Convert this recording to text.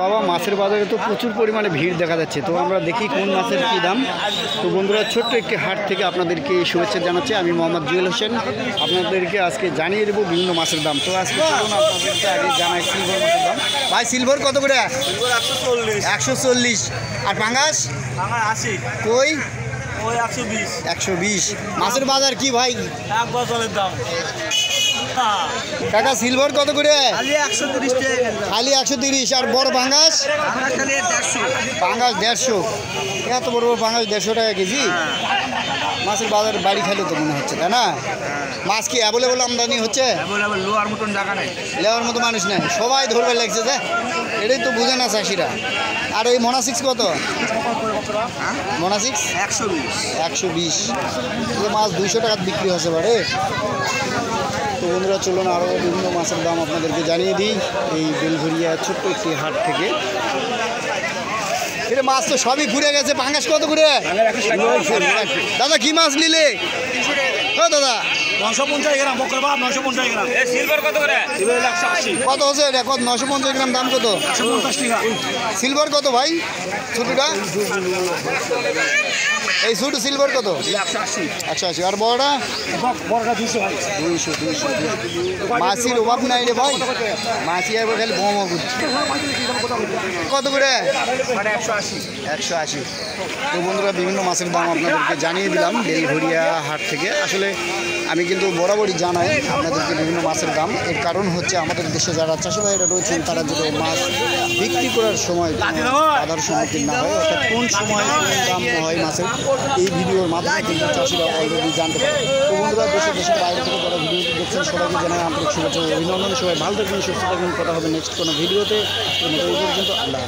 বাবা মাছের বাজারে তো প্রচুর পরিমাণে ভিড় দেখা যাচ্ছে, তো আমরা দেখি কোন মাছের কী দাম। তো বন্ধুরা, ছোট্ট একটি হাট থেকে আপনাদেরকে শুভেচ্ছা জানাচ্ছি। আমি মোহাম্মদ জুয়েল হোসেন, আপনাদেরকে আজকে জানিয়ে দেবো বিভিন্ন মাছের দাম। তো আজকে আপনাদেরকে আগে জানাই সিলভার মাছের দাম। ভাই সিলভার কত করে? 140। আর পাঙ্গাস? 80। কই? 120। 120। মাছের বাজার কি ভাই? এক বছরের দাম। কাকা সিলভার কত করে? খালি 130 টাকা। খালি 130। আর বড় পাঙ্গাস? খালি 150। পাঙ্গাস 150। এত বড় বড় পাঙ্গাস 150 টাকা কেজি। মাছের বাজার বাড়ি খাইলে তো মনে হচ্ছে, তাই না? মাছ কি অ্যাভেলেবল আমদানি হচ্ছে? লোয়ার মতন জায়গা নেই, লেওয়ার মতো মানুষ নেই, সবাই ধরবে লাগছে যে, এটাই তো বুঝে না চাষিরা। আর এই মোনাসিক্স কত? মোনাসিক্স 120। মাছ 200 টাকা বিক্রি হচ্ছে বাড়ে। তো বন্ধুরা, চলুন আরও বিভিন্ন মাছের দাম আপনাদেরকে জানিয়ে দিই এই বেলঘরিয়া ছোট্ট একটি হাট থেকে। এটা মাছ তো সবই ঘুরে গেছে। পাঙ্গাস কত করে? দাদা কি মাছ নিলে? ও দাদা 950 গ্রাম। বকর বাপ 950 গ্রাম। সিলভার কত করে? সিলভার 180। কত হচ্ছে এটা? কত? 950 গ্রাম। দাম কত? 150 টাকা। সিলভার কত ভাই? ছোটটা এই ছোট সিলভার কত? 180। আর বড়টা? বড়টা 200 ভাই। 200। মাছির অভাব নাই রে ভাই, মাছি আবার খালি বোমা করছে। কত করে? 180। তো বন্ধুরা, বিভিন্ন মাছের দাম আপনাদেরকে জানিয়ে দিলাম বেলঘরিয়া হাট থেকে। আসলে আমি কিন্তু বরাবরই জানাই আপনাদেরকে বিভিন্ন মাছের দাম। এর কারণ হচ্ছে আমাদের দেশে যারা চাষি ভাইরা রয়েছেন তারা যদি মাছ বিক্রি করার সময় বাধার সম্মুখীন না হয়, অর্থাৎ কোন সময় কোন দাম হয় মাছের, এই ভিডিওর মাধ্যমে কিন্তু চাষিরা অলরেডি জানতে পারে। তো বন্ধুরা, দেশের বাইরে থেকে যারা ভিডিও দেখছেন সবাইকে জানাই আন্তরিক শুভেচ্ছা ও অভিনন্দন। সবাই ভালো থাকবেন, সুস্থ থাকবেন। কথা হবে নেক্সট কোনো ভিডিওতে। এই পর্যন্ত আল্লাহ।